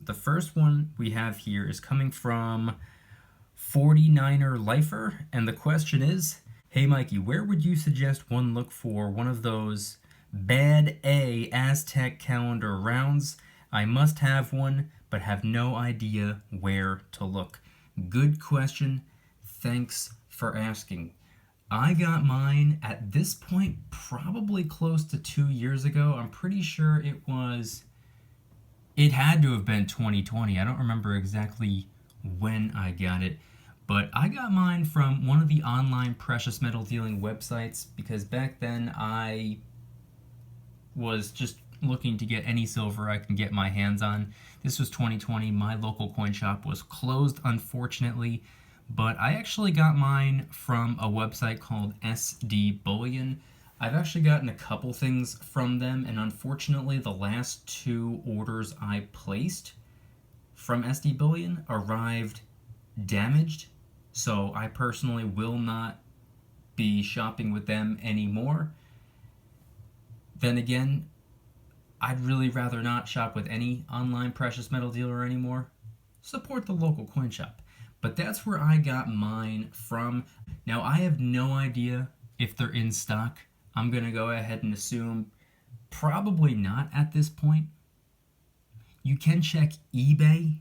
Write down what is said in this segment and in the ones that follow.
The first one we have here is coming from 49er Lifer, and the question is, hey Mikey, where would you suggest one look for one of those bad A Aztec calendar rounds? I must have one, but have no idea where to look. Good question. Thanks for asking. I got mine at this point probably close to 2 years ago. I'm pretty sure it had to have been 2020. I don't remember exactly when I got it, but I got mine from one of the online precious metal dealing websites because back then I was just looking to get any silver I can get my hands on. This was 2020. My local coin shop was closed, unfortunately, but I actually got mine from a website called SD Bullion. I've actually gotten a couple things from them, and unfortunately the last 2 orders I placed from SD Bullion arrived damaged, so I personally will not be shopping with them anymore. Then again, I'd really rather not shop with any online precious metal dealer anymore. Support the local coin shop. But that's where I got mine from. Now, I have no idea if they're in stock. I'm going to go ahead and assume probably not at this point. You can check eBay.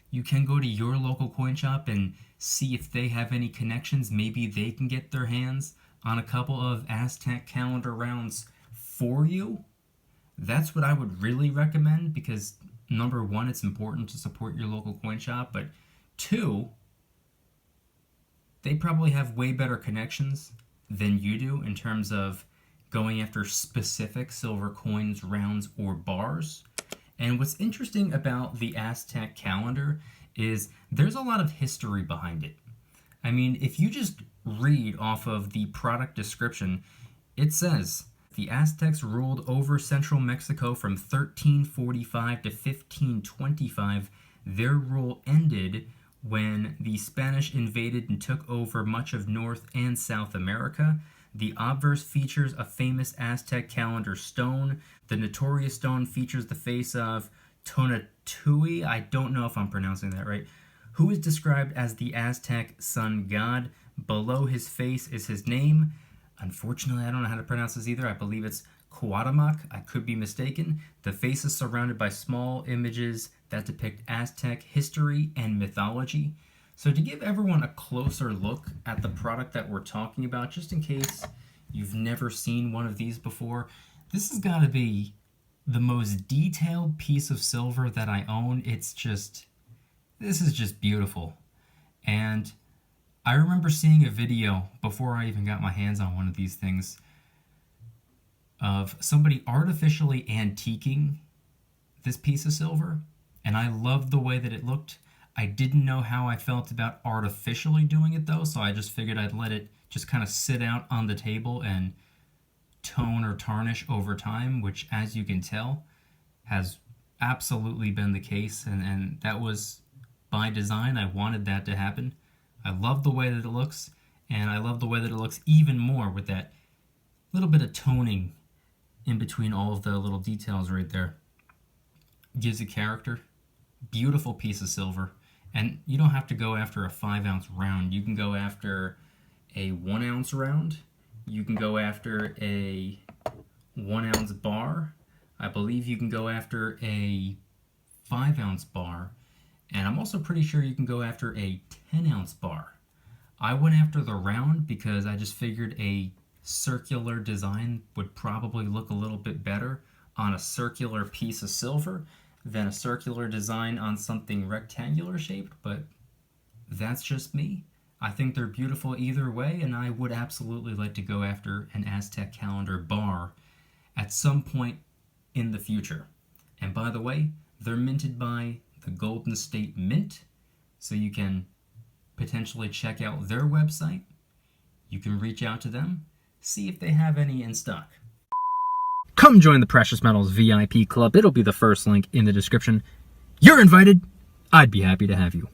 You can go to your local coin shop and see if they have any connections. Maybe they can get their hands on a couple of Aztec calendar rounds for you. That's what I would really recommend because, number one, it's important to support your local coin shop, but 2, they probably have way better connections than you do in terms of going after specific silver coins, rounds, or bars. And what's interesting about the Aztec calendar is there's a lot of history behind it. I mean, if you just read off of the product description, it says, the Aztecs ruled over central Mexico from 1345 to 1525. Their rule ended when the Spanish invaded and took over much of North and South America. The obverse features a famous Aztec calendar stone. The notorious stone features the face of Tonatiuh, I don't know if I'm pronouncing that right, who is described as the Aztec sun god. Below his face is his name. Unfortunately, I don't know how to pronounce this either. I believe it's Cuauhtémoc. I could be mistaken. The face is surrounded by small images that depict Aztec history and mythology. So to give everyone a closer look at the product that we're talking about, just in case you've never seen one of these before, this has got to be the most detailed piece of silver that I own. This is just beautiful. And I remember seeing a video before I even got my hands on one of these things of somebody artificially antiquing this piece of silver, and I loved the way that it looked. I didn't know how I felt about artificially doing it though, so I just figured I'd let it just kind of sit out on the table and tone or tarnish over time, which, as you can tell, has absolutely been the case, and that was by design. I wanted that to happen. I love the way that it looks, and I love the way that it looks even more with that little bit of toning in between all of the little details right there. Gives it character. Beautiful piece of silver. And you don't have to go after a 5-ounce round. You can go after a 1-ounce round. You can go after a 1-ounce bar. I believe you can go after a 5-ounce bar. And I'm also pretty sure you can go after a 10-ounce bar. I went after the round because I just figured a circular design would probably look a little bit better on a circular piece of silver than a circular design on something rectangular shaped, but that's just me. I think they're beautiful either way, and I would absolutely like to go after an Aztec calendar bar at some point in the future. And by the way, they're minted by the Golden State Mint, so you can potentially check out their website. You can reach out to them, see if they have any in stock. Come join the Precious Metals VIP Club. It'll be the first link in the description. You're invited. I'd be happy to have you.